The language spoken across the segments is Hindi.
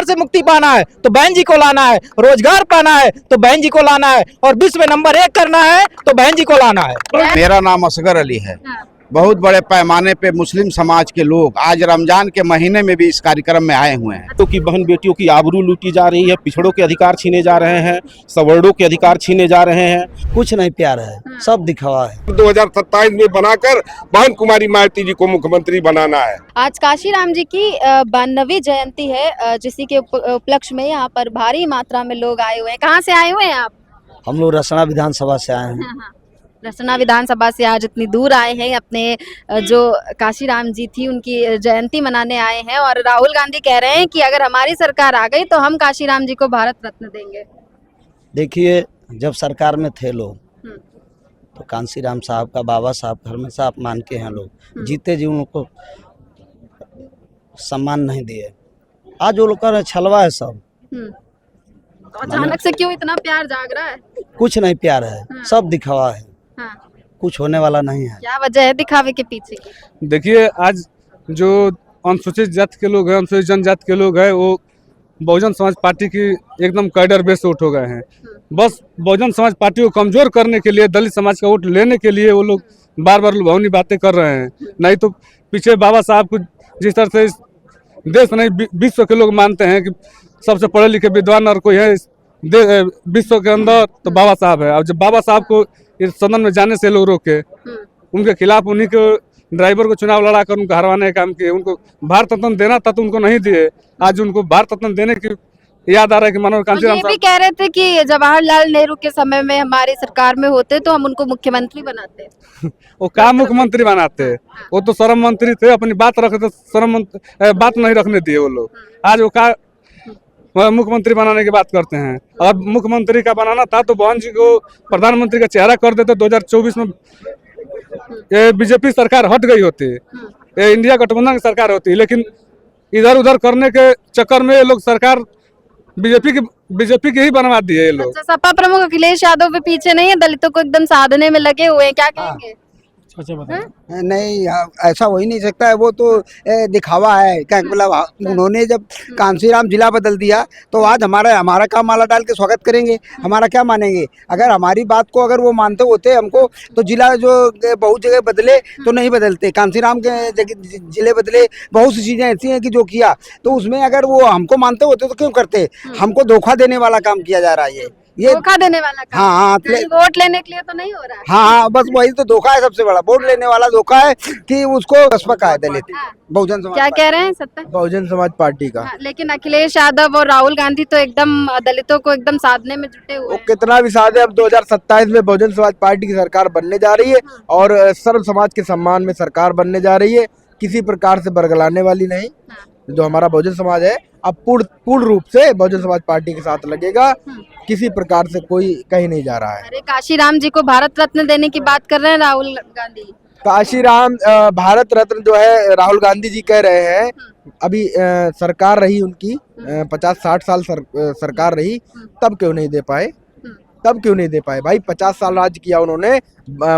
से मुक्ति पाना है तो बहन जी को लाना है, रोजगार पाना है तो बहन जी को लाना है, और विश्व में नंबर 1 करना है तो बहन जी को लाना है। मेरा नाम असगर अली है। बहुत बड़े पैमाने पे मुस्लिम समाज के लोग आज रमजान के महीने में भी इस कार्यक्रम में आए हुए हैं। तो की बहन बेटियों की आबरू लूटी जा रही है, पिछड़ों के अधिकार छीने जा रहे हैं, सवर्णों के अधिकार छीने जा रहे हैं। कुछ नहीं प्यार है, सब दिखावा है। 2027 में बनाकर बहन कुमारी मायावती जी को मुख्यमंत्री बनाना है। आज काशीराम जी की 92वीं जयंती है, जिसी के उपलक्ष्य में यहाँ पर भारी मात्रा में लोग आए हुए हैं। कहाँ से आए हुए हैं आप? हम लोग रसना विधानसभा से आए हैं। रसना विधानसभा से आज इतनी दूर आए हैं, अपने जो काशीराम जी थी उनकी जयंती मनाने आए हैं। और राहुल गांधी कह रहे हैं कि अगर हमारी सरकार आ गई तो हम काशीराम जी को भारत रत्न देंगे। देखिए, जब सरकार में थे लोग तो कांसीराम साहब का, बाबा साहब का हमेशा अपमान के हैं लोग। जीते जी उनको सम्मान नहीं दिए। आज वो लोग का छलवा है सब। तो अचानक से क्यों इतना प्यार जाग रहा है? कुछ नहीं प्यार है, सब दिखावा है। कुछ होने वाला नहीं है। क्या वजह है दिखावे के पीछे की? देखिए, आज जो अनुसूचित जाति के लोग हैं, अनुसूचित जनजाति के लोग हैं, वो बहुजन समाज पार्टी की एकदम कैडर बेस से उठ हो गए हैं। बस बहुजन समाज पार्टी को कमजोर करने के लिए, दलित समाज का वोट लेने के लिए वो लोग बार बार लुभावनी बातें कर रहे हैं। नहीं तो पीछे बाबा साहब को जिस तरह से देश नहीं विश्व के लोग मानते हैं कि सबसे पढ़े लिखे विद्वान और कोई है विश्व के अंदर, तो बाबा साहब है। और जब बाबा साहब को इस सदन में जाने से लोग रोके, उनके खिलाफ उन्हीं के ड्राइवर को चुनाव लड़ा कर उनको हरवाने का काम किए। उनको भारत रत्न देना था तो उनको नहीं दिए। आज उनको भारत रत्न देने की याद आ रहा है कि मानव कांशीराम साहब भी कह रहे थे कि जवाहरलाल नेहरू के समय में हमारी सरकार में होते तो हम उनको मुख्यमंत्री बनाते। वो क्या मुख्यमंत्री बनाते? वो तो श्रम मंत्री थे, अपनी बात रखते, बात नहीं रखने दिए वो लोग। आज वो का मुख्यमंत्री बनाने की बात करते हैं। अब मुख्यमंत्री का बनाना था तो बहन जी को प्रधानमंत्री का चेहरा कर देते। 2024 में ये बीजेपी सरकार हट गई होती, ये इंडिया गठबंधन की सरकार होती, लेकिन इधर उधर करने के चक्कर में ये लोग सरकार बीजेपी की ही बनवा दिए ये लोग। सपा प्रमुख अखिलेश यादव भी पीछे नहीं है, दलितों को एकदम साधने में लगे हुए हैं, क्या कहेंगे? नहीं, ऐसा हो ही नहीं सकता है। वो तो दिखावा है। क्या मतलब, उन्होंने जब कांसीराम जिला बदल दिया तो आज हमारा क्या माला डाल के स्वागत करेंगे? हमारा क्या मानेंगे? अगर हमारी बात को अगर वो मानते होते हमको, तो जिला जो बहुत जगह बदले तो नहीं बदलते। कांसीराम के जिले बदले, बहुत सी चीजें ऐसी हैं कि जो किया, तो उसमें अगर वो हमको मानते होते तो क्यों करते? हमको धोखा देने वाला काम किया जा रहा है। ये धोखा देने वाला काम। हाँ, वोट लेने के लिए तो नहीं हो रहा है। हाँ, बस वही तो धोखा है। सबसे बड़ा वोट लेने वाला धोखा है कि उसको बसपा है दलित। बहुजन समाज क्या कह रहे हैं सत्ता? बहुजन समाज पार्टी का। लेकिन अखिलेश यादव और राहुल गांधी तो एकदम दलितों को एकदम साधने में जुटे हुए हैं। कितना भी साधे, अब 2027 में बहुजन समाज पार्टी की सरकार बनने जा रही है और सर्व समाज के सम्मान में सरकार बनने जा रही है। किसी प्रकार से बरगलाने वाली नहीं। जो हमारा बहुजन समाज है अब पूर्ण रूप से बहुजन समाज पार्टी के साथ लगेगा। किसी प्रकार से कोई कहीं नहीं जा रहा है। अरे काशीराम जी को भारत रत्न देने की बात कर रहे हैं राहुल गांधी। काशीराम भारत रत्न जो है राहुल गांधी जी कह रहे हैं। अभी सरकार रही उनकी 50-60 साल सरकार रही, तब क्यों नहीं दे पाए? तब क्यों नहीं दे पाए भाई? 50 साल राज किया उन्होंने।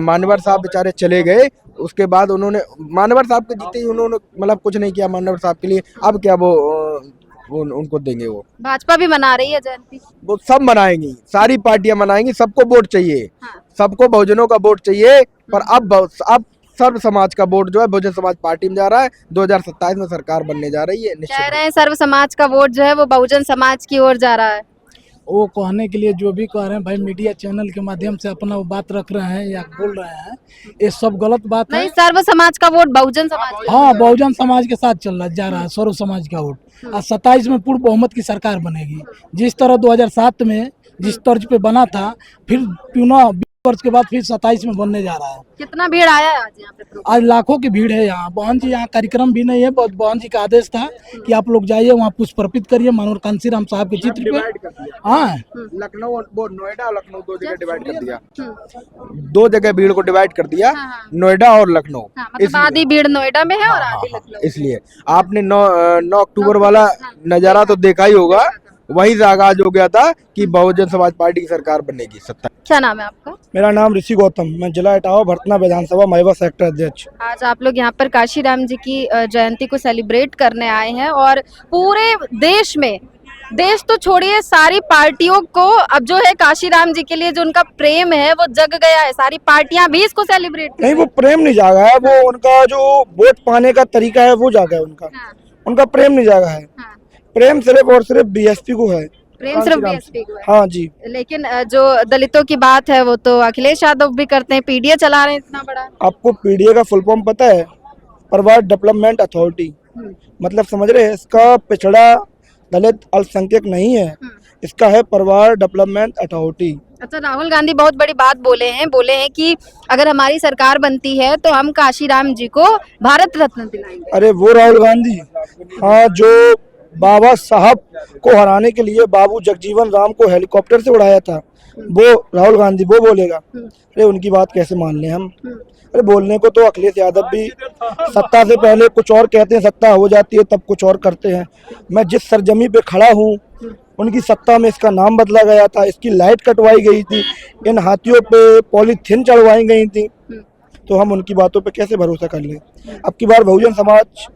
मानवर साहब बेचारे चले गए, उसके बाद उन्होंने मानवर साहब के जीते ही उन्होंने मतलब कुछ नहीं किया मानवर साहब के लिए। अब क्या वो उनको देंगे? वो भाजपा भी मना रही है जयंती। वो सब मनाएंगी, सारी पार्टियां मनाएंगी। सबको वोट चाहिए, सबको बहुजनों का वोट चाहिए। पर अब सर्व समाज का वोट जो है बहुजन समाज पार्टी में जा रहा है। 2027 में सरकार बनने जा रही है। कह रहे हैं सर्व समाज का वोट जो है वो बहुजन समाज की ओर जा रहा है। वो कहने के लिए जो भी कह रहे हैं भाई, मीडिया चैनल के माध्यम से अपना वो बात रख रहे हैं या बोल रहे हैं, ये सब गलत बात है। नहीं, सर्व समाज का वोट बहुजन समाज। हाँ, बहुजन समाज के साथ जा रहा है सर्व समाज का वोट। आज 27 में पूर्ण बहुमत की सरकार बनेगी। जिस तरह 2007 में जिस तर्ज पे बना था, फिर पुनः 20 वर्ष के बाद फिर 27 में बनने जा रहा है। कितना भीड़ आया है आज यहाँ पे? आज लाखों की भीड़ है यहाँ। बहन जी यहाँ कार्यक्रम भी नहीं है, बहन जी का आदेश था कि आप लोग जाइए वहाँ पुष्प अर्पित करिए मानव कांसीराम साहब के चित्र पे। हाँ, लखनऊ, नोएडा, लखनऊ 2 जगह डिवाइड कर दिया। 2 जगह भीड़ को डिवाइड कर दिया, नोएडा और लखनऊ। मतलब आधी भीड़ नोएडा में है और आधी लखनऊ। इसलिए आपने 9 अक्टूबर वाला नजारा तो देखा ही होगा। वहीं से आगाज हो गया था कि बहुजन समाज पार्टी की सरकार बनेगी। सत्ता। क्या नाम है आपका? मेरा नाम ऋषि गौतम, मैं जिला इटावा भरतना विधानसभा महवा सेक्टर अध्यक्ष। आज आप लोग यहाँ पर काशीराम जी की जयंती को सेलिब्रेट करने आए हैं और पूरे देश में देश तो छोड़िए, सारी पार्टियों को अब जो है काशीराम जी के लिए जो उनका प्रेम है वो जग गया है, सारी पार्टियां भी इसको सेलिब्रेट कर नहीं, वो प्रेम नहीं जागा है, वो उनका जो वोट पाने का तरीका है वो जागा है उनका। हाँ। उनका प्रेम नहीं जागा है। हाँ। प्रेम सिर्फ और सिर्फ बीएसपी को है। प्रेम सिर्फ बीएसपी को है। हाँ जी। लेकिन जो दलितों की बात है वो तो अखिलेश यादव भी करते हैं, पीडीए चला रहे हैं इतना बड़ा। आपको पीडीए का फुल फॉर्म पता है? परिवार डेवलपमेंट अथॉरिटी, मतलब समझ रहे हैं? इसका पिछड़ा दलित अल्पसंख्यक नहीं है, इसका है परिवार डेवलपमेंट अथॉरिटी। अच्छा, राहुल गांधी बहुत बड़ी बात बोले हैं कि अगर हमारी सरकार बनती है तो हम काशीराम जी को भारत रत्न दिलाएंगे। अरे वो राहुल गांधी, हाँ, जो बाबा साहब को हराने के लिए बाबू जगजीवन राम को हेलीकॉप्टर से उड़ाया था, वो राहुल गांधी वो बोलेगा? अरे उनकी बात कैसे मान लें हम? अरे बोलने को तो अखिलेश यादव भी सत्ता से पहले कुछ और कहते हैं, सत्ता हो जाती है तब कुछ और करते हैं। मैं जिस सरजमी पे खड़ा हूँ उनकी सत्ता में इसका नाम बदला गया था, इसकी लाइट कटवाई गई थी, इन हाथियों पे पॉलीथिन चढ़वाई गई थी, तो हम उनकी बातों पे कैसे भरोसा कर लें? अब की बार बहुजन समाज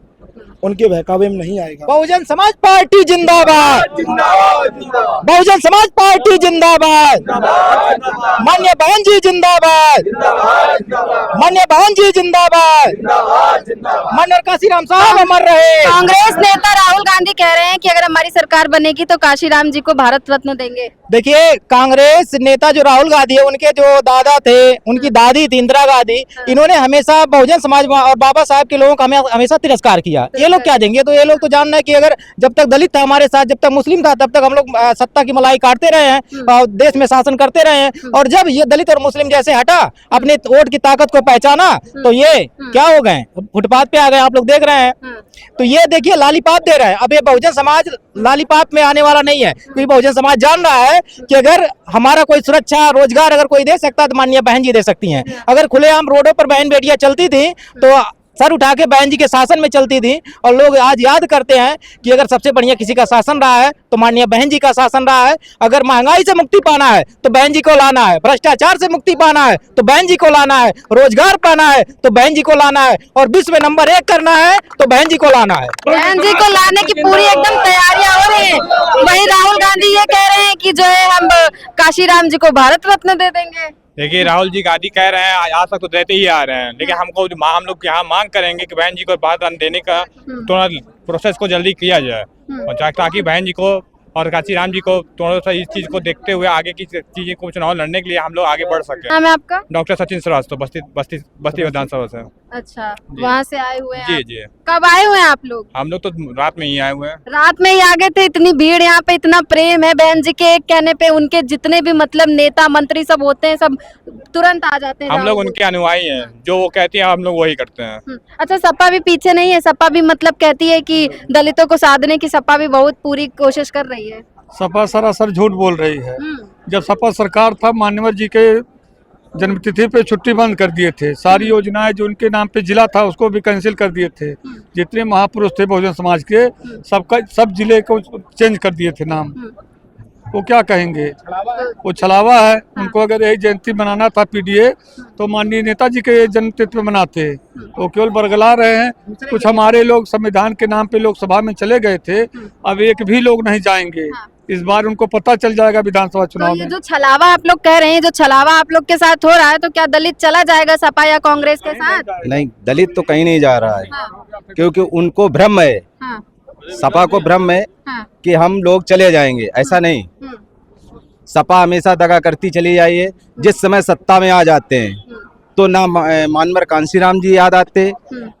उनके बहकावे में नहीं आएगा। बहुजन समाज पार्टी जिंदाबाद, बहुजन समाज पार्टी जिंदाबाद, मान्य बहन जी जिंदाबाद, मान्य बहन जी जिंदाबाद, मान्य काशीराम साहब अमर रहे। कांग्रेस नेता राहुल गांधी कह रहे हैं कि अगर हमारी सरकार बनेगी तो काशीराम जी को भारत रत्न देंगे। देखिए, कांग्रेस नेता जो राहुल गांधी है, उनके जो दादा थे, उनकी दादी थी इंदिरा गांधी, इन्होंने हमेशा बहुजन समाज और बाबा साहब के लोगों का हमेशा तिरस्कार किया। ये लोग क्या देंगे? तो ये लोग तो जानना है कि अगर जब तक दलित था हमारे साथ, जब तक मुस्लिम था, तब तक हम लोग सत्ता की मलाई काटते रहे हैं और देश में शासन करते रहे हैं। और जब ये दलित और मुस्लिम जैसे हटा, अपने वोट की ताकत को पहचाना, तो ये क्या हो गए? फुटपाथ पे आ गए। आप लोग देख रहे हैं, तो ये देखिए लालीपाप दे रहे हैं। अब ये बहुजन समाज लालीपाप में आने वाला नहीं है, क्योंकि बहुजन समाज जान रहा है कि अगर हमारा कोई सुरक्षा रोजगार अगर कोई दे सकता है तो माननीय बहन जी दे सकती हैं। अगर खुलेआम रोडों पर बहन बेटियां चलती थी तो सर उठा के बहन जी के शासन में चलती थी। और लोग आज याद करते हैं कि अगर सबसे बढ़िया किसी का शासन रहा है तो माननीय बहन जी का शासन रहा है। अगर महंगाई से मुक्ति पाना है तो बहन जी को लाना है, भ्रष्टाचार से मुक्ति पाना है तो बहन जी को लाना है, रोजगार पाना है तो बहन जी को लाना है, और विश्व में नंबर 1 करना है तो बहन जी को लाना है। बहन जी को लाने की पूरी एकदम तैयारियां हो रही है। वहीं राहुल गांधी ये कह रहे हैं कि जो है हम काशीराम जी को भारत रत्न दे देंगे। देखिए, राहुल जी गांधी कह रहे हैं, आज तक तो देते ही आ रहे हैं, लेकिन हम लोग यहाँ मांग करेंगे कि बहन जी को भारत रत्न देने का थोड़ा प्रोसेस को जल्दी किया जाए, और ताकि बहन जी को और काशीराम जी को थोड़ा सा इस चीज को देखते हुए आगे की चीजें को चुनाव लड़ने के लिए हम लोग आगे बढ़ सके। नाम है आपका? डॉक्टर सचिन श्रीवास्तव, बस्ती विधानसभा से। अच्छा, वहाँ से आए हुए हैं? जी जी। कब आए हुए हैं आप लोग? हम लोग तो रात में ही आए हुए हैं। रात में ही आ गए थे? इतनी भीड़ यहाँ पे, इतना प्रेम है बहन जी के एक कहने पे, उनके जितने भी मतलब नेता मंत्री सब होते हैं सब तुरंत आ जाते हैं। हम लोग उनके अनुयायी हैं, जो वो कहती हैं हम लोग वही करते हैं। अच्छा, सपा भी पीछे नहीं है? सपा भी मतलब कहती है कि दलितों को साधने की सपा भी बहुत पूरी कोशिश कर रही है। सपा सरासर झूठ बोल रही है। जब सपा सरकार था, मान्यवर जी के जन्मतिथि पे छुट्टी बंद कर दिए थे। सारी योजनाएं जो उनके नाम पे जिला था उसको भी कैंसिल कर दिए थे। जितने महापुरुष थे बहुजन समाज के, सब जिले को चेंज कर दिए थे नाम। वो क्या कहेंगे? वो छलावा है। उनको अगर यही जयंती बनाना था पीडीए, तो माननीय नेताजी के जन्मतिथि में मनाते। वो केवल बरगला रहे हैं। कुछ हमारे लोग संविधान के नाम पे लोकसभा में चले गए थे, अब एक भी लोग नहीं जाएंगे। इस बार उनको पता चल जाएगा विधानसभा चुनाव तो में। ये जो छलावा आप लोग कह रहे हैं, जो छलावा आप लोग के साथ हो रहा है, तो क्या दलित चला जाएगा सपा या कांग्रेस के साथ? नहीं, दलित तो कहीं नहीं जा रहा है। हाँ। क्योंकि उनको भ्रम है, हाँ। सपा को भ्रम है हाँ। कि हम लोग चले जाएंगे। ऐसा नहीं, सपा हमेशा दगा करती चली आई है। जिस समय सत्ता में आ जाते हैं तो ना मानवर कांशीराम जी याद आते,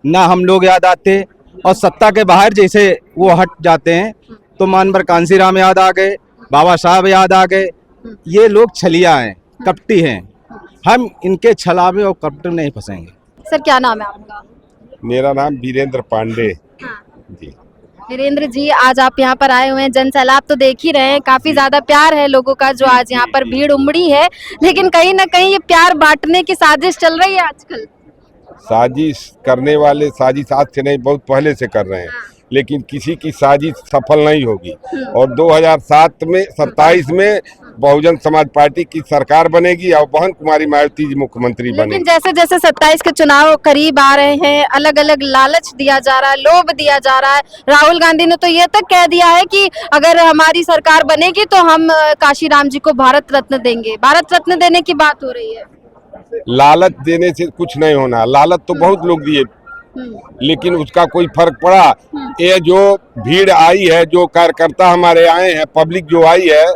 ना हम लोग याद आते, और सत्ता के बाहर जैसे वो हट जाते हैं तो मानवर कांशीराम याद आ गए, बाबा साहब याद आ गए। ये लोग छलिया हैं, कपटी हैं। हम इनके छलावे और कपट में नहीं फंसेंगे। सर, क्या नाम है आपका? मेरा नाम वीरेंद्र पांडे जी। वीरेंद्र जी, आज आप यहाँ पर आए हुए हैं, जन सैलाब तो देख ही रहे हैं, काफी ज्यादा प्यार है लोगों का जो आज यहाँ पर भीड़ उमड़ी है, लेकिन कहीं ना कहीं ये प्यार बांटने की साजिश चल रही है आजकल। साजिश करने वाले साजिश आज से नहीं, बहुत पहले से कर रहे हैं, लेकिन किसी की साजिश सफल नहीं होगी। और 2027 में बहुजन समाज पार्टी की सरकार बनेगी और बहन कुमारी मायावती जी मुख्यमंत्री लेकिन बनेगी। जैसे जैसे 27 के चुनाव करीब आ रहे हैं, अलग अलग लालच दिया जा रहा है, लोभ दिया जा रहा है। राहुल गांधी ने तो ये तक कह दिया है कि अगर हमारी सरकार बनेगी तो हम काशीराम जी को भारत रत्न देंगे। भारत रत्न देने की बात हो रही है। लालच देने से कुछ नहीं होना, लालच तो बहुत लोग दिए लेकिन उसका कोई फर्क पड़ा? ये जो भीड़ आई है, जो कार्यकर्ता हमारे आए हैं, पब्लिक जो आई है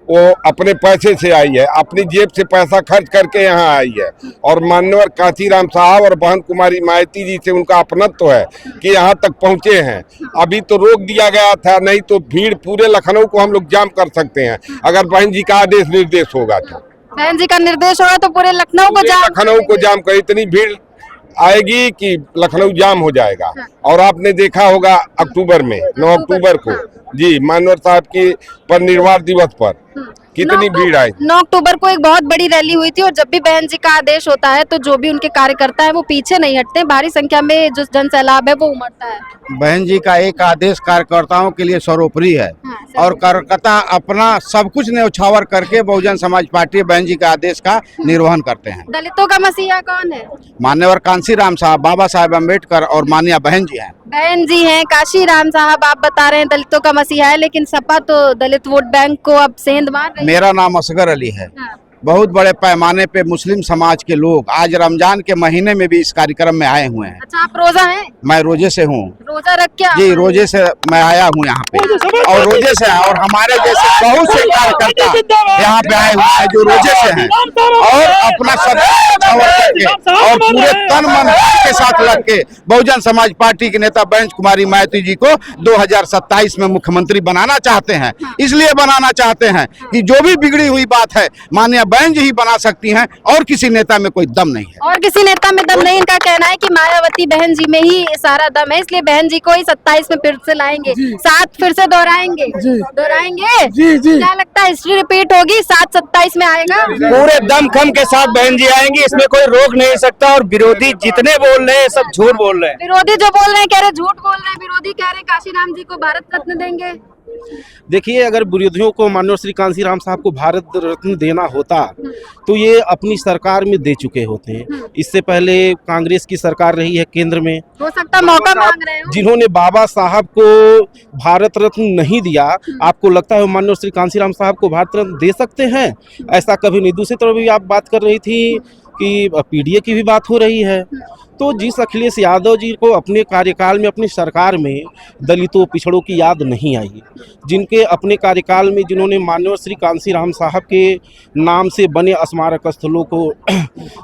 वो अपने पैसे से आई है, अपनी जेब से पैसा खर्च करके यहाँ आई है। और मान्यवर काशीराम साहब और बहन कुमारी मायावती जी से उनका अपनत्व है कि यहाँ तक पहुँचे हैं। अभी तो रोक दिया गया था, नहीं तो भीड़ पूरे लखनऊ को हम लोग जाम कर सकते हैं अगर बहन जी का आदेश निर्देश होगा तो। बहन जी का निर्देश होगा तो पूरे लखनऊ को जाम कर इतनी भीड़ आएगी कि लखनऊ जाम हो जाएगा। और आपने देखा होगा अक्टूबर में 9 अक्टूबर को जी मानवर साहब की परिनिर्वाण दिवस पर कितनी भीड़ आई। 9 अक्टूबर को एक बहुत बड़ी रैली हुई थी और जब भी बहन जी का आदेश होता है तो जो भी उनके कार्यकर्ता है वो पीछे नहीं हटते, भारी संख्या में जो जन सैलाब है वो उमड़ता है। बहन जी का एक आदेश कार्यकर्ताओं के लिए सर्वोपरि है और कार्यकर्ता अपना सब कुछ न्यौछावर करके बहुजन समाज पार्टी बहन जी के आदेश का निर्वहन करते हैं। दलितों का मसीहा कौन है? मान्यवर कांशीराम साहब, बाबा साहेब अम्बेडकर और माननीय बहन जी हैं। बहन जी हैं, काशीराम साहब आप बता रहे हैं दलितों का मसीहा है, लेकिन सपा तो दलित वोट बैंक को अब सेंध मार रही है। मेरा नाम असगर अली है। बहुत बड़े पैमाने पे मुस्लिम समाज के लोग आज रमजान के महीने में भी इस कार्यक्रम में आए हुए हैं। अच्छा, आप रोजा हैं? मैं रोजे से हूँ। रोजा रख के? जी, रोजे से मैं आया हूँ यहाँ पे और रोजे से और हमारे जैसे बहुत से कार्यकर्ता यहाँ पे आए हुए हैं जो रोजे से हैं और अपना सब करके और पूरे तन मन के साथ लग के बहुजन समाज पार्टी के नेता बहन कुमारी मायावती जी को 2027 में मुख्यमंत्री बनाना चाहते हैं। इसलिए बनाना चाहते हैं कि जो भी बिगड़ी हुई बात है माननीय बहन जी ही बना सकती हैं और किसी नेता में कोई दम नहीं है। और किसी नेता में दम नहीं। इनका कहना है कि मायावती बहन जी में ही सारा दम है, इसलिए बहन जी को ही 27 में फिर से लाएंगे, 7 फिर से दोहराएंगे। क्या लगता है हिस्ट्री रिपीट होगी? 7-27 में आएगा? पूरे दमखम के साथ बहन जी आएंगी, इसमें कोई रोक नहीं सकता। और विरोधी जितने बोल रहे हैं सब झूठ बोल रहे हैं। विरोधी जो बोल रहे हैं कह रहे झूठ बोल रहे हैं। विरोधी कह रहे हैं काशीराम जी को भारत रत्न देंगे। देखिए, अगर विरोधियों को माननीय श्री कांशीराम साहब को भारत रत्न देना होता तो ये अपनी सरकार में दे चुके होते हैं। इससे पहले कांग्रेस की सरकार रही है केंद्र में, हो सकता मौका मांग रहे हो। जिन्होंने बाबा साहब को भारत रत्न नहीं दिया। आपको लगता है माननीय श्री कांशीराम साहब को भारत रत्न दे सकते हैं? ऐसा कभी नहीं। दूसरी तरफ भी आप बात कर रही थी कि पीडीए की भी बात हो रही है, तो जिस अखिलेश यादव जी को अपने कार्यकाल में अपनी सरकार में दलितों पिछड़ों की याद नहीं आई, जिनके अपने कार्यकाल में जिन्होंने माननीय श्री कांशीराम साहब के नाम से बने स्मारक स्थलों को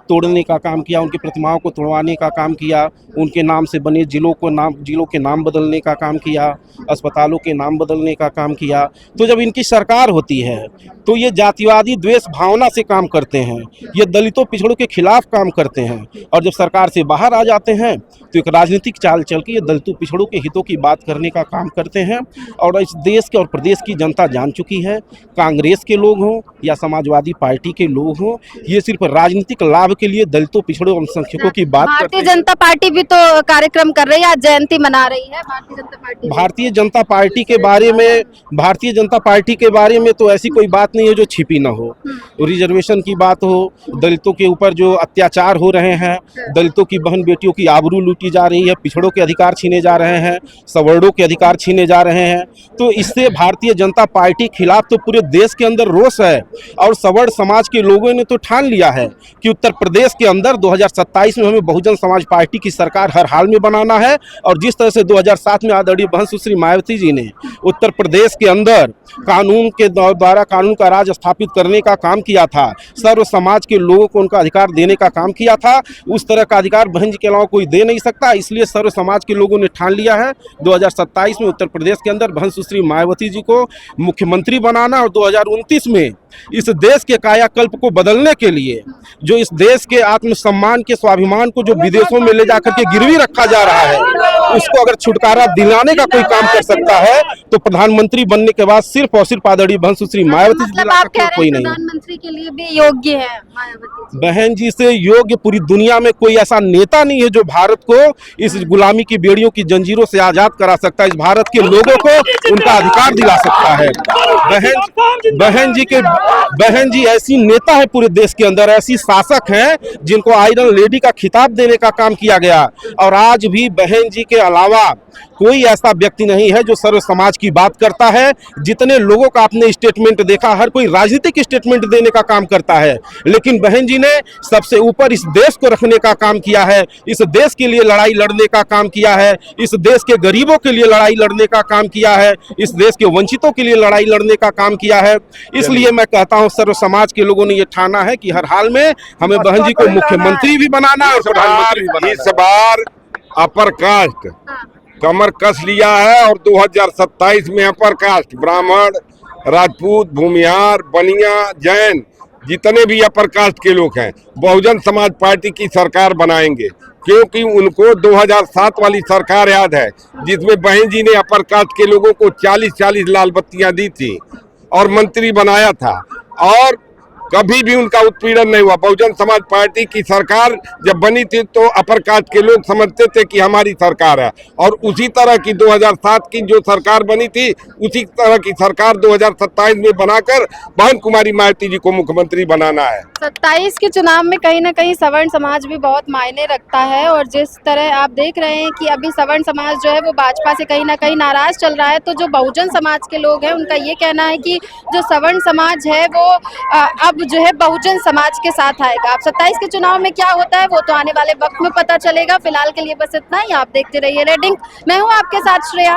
तोड़ने का काम किया, उनकी प्रतिमाओं को तोड़वाने का काम किया, उनके नाम से बने जिलों के नाम बदलने का काम किया, अस्पतालों के नाम बदलने का काम किया। तो जब इनकी सरकार होती है तो ये जातिवादी द्वेष भावना से काम करते हैं, ये दलितों पिछड़ों के खिलाफ काम करते हैं। और जब सरकार से बाहर आ जाते हैं तो एक राजनीतिक चाल चल के ये दलितों पिछड़ों के हितों की बात करने का काम करते हैं। और इस देश के और प्रदेश की जनता जान चुकी है, कांग्रेस के लोग हों या समाजवादी पार्टी के लोग हों, ये सिर्फ राजनीतिक लाभ के लिए दलितों पिछड़ों और अल्पसंख्यकों की बात करते हैं। भारतीय जनता पार्टी भी तो कार्यक्रम कर रही है, आज जयंती मना रही है भारतीय जनता पार्टी। भारतीय जनता पार्टी के बारे में तो ऐसी कोई बात नहीं है जो छिपी ना हो। रिजर्वेशन की बात हो, दलितों के ऊपर जो अत्याचार हो रहे हैं, दलितों की बहन बेटियों की आबरू लूटी जा रही है, पिछड़ों के अधिकार छीने जा रहे हैं, सवर्णों के अधिकार छीने जा रहे हैं, तो इससे भारतीय जनता पार्टी खिलाफ तो पूरे देश के अंदर रोष है। और सवर्ण समाज के लोगों ने तो ठान लिया है कि उत्तर प्रदेश के अंदर 2027 में हमें बहुजन समाज पार्टी की सरकार हर हाल में बनाना है। और जिस तरह से 2007 में आदरणीय बहन सुश्री मायावती जी ने उत्तर प्रदेश के अंदर कानून के द्वारा कानून का राज स्थापित करने का काम किया था, सर्व समाज के लोगों को उनका अधिकार देने का काम किया था, उस तरह का अधिकार बहन जी के अलावा कोई दे नहीं सकता। इसलिए सर्व समाज के लोगों ने ठान लिया है 2027 में उत्तर प्रदेश के अंदर बहन सुश्री मायावती जी को मुख्यमंत्री बनाना। और 2029 में इस देश के कायाकल्प को बदलने के लिए, जो इस देश के आत्मसम्मान के स्वाभिमान को जो विदेशों में ले जाकर के गिरवी रखा जा रहा है, उसको अगर छुटकारा दिलाने का कोई काम कर सकता है तो प्रधानमंत्री बनने के बाद सिर्फ और सिर्फ आदरणीय बहन सुश्री मायावती जी दिला सकते हैं, कोई नहीं। प्रधानमंत्री के लिए भी योग्य है मायावती। बहन जी से योग्य पूरी दुनिया में कोई ऐसा नेता नहीं है जो भारत को इस गुलामी की बेड़ियों की जंजीरों से आजाद करा सकता है, इस भारत के लोगों को उनका अधिकार दिला सकता है। बहन जी के बहन जी ऐसी नेता है पूरे देश के अंदर, ऐसी शासक हैं जिनको आयरन लेडी का खिताब देने का काम किया गया। और आज भी बहन जी के अलावा कोई ऐसा व्यक्ति नहीं है जो सर्व समाज की बात करता है। जितने लोगों का आपने स्टेटमेंट देखा, हर कोई राजनीतिक स्टेटमेंट देने का काम करता है, लेकिन बहन जी ने सबसे ऊपर इस देश को रखने का काम किया है, इस देश के लिए लड़ाई लड़ने का काम किया है, इस देश के गरीबों के लिए लड़ाई लड़ने का काम किया है, इस देश के वंचितों के लिए लड़ाई लड़ने का काम किया है। इसलिए मैं कहता हूं सर्व समाज के लोगों ने ये ठाना है कि हर हाल में हमें बहन जी को मुख्यमंत्री भी बनाना है और प्रधानमंत्री भी बनाना है। इस बार अपर कास्ट कमर कस लिया है और 2027 में अपर कास्ट ब्राह्मण, राजपूत, भूमिहार, बनिया, जैन जितने भी अपर कास्ट के लोग हैं बहुजन समाज पार्टी की सरकार बनाएंगे, क्योंकि उनको 2007 वाली सरकार याद है जिसमें बहन जी ने अपर कास्ट के लोगों को 40-40 लाल बत्तियां दी थी और मंत्री बनाया था और कभी भी उनका उत्पीड़न नहीं हुआ। बहुजन समाज पार्टी की सरकार जब बनी थी तो अपर कास्ट के लोग समझते थे कि हमारी सरकार है, और उसी तरह की 2007 की जो सरकार बनी थी उसी तरह की सरकार 2027 में बनाकर बहन कुमारी मायावती जी को मुख्यमंत्री बनाना है। 27 के चुनाव में कहीं ना कहीं सवर्ण समाज भी बहुत मायने रखता है, और जिस तरह आप देख रहे हैं कि अभी सवर्ण समाज जो है वो भाजपा से कहीं ना कहीं नाराज चल रहा है, तो जो बहुजन समाज के लोग हैं उनका ये कहना है कि जो सवर्ण समाज है वो अब जो है बहुजन समाज के साथ आएगा। अब 27 के चुनाव में क्या होता है वो तो आने वाले वक्त में पता चलेगा। फिलहाल के लिए बस इतना ही। आप देखते रहिए रेड इंक। मैं हूँ आपके साथ श्रेया।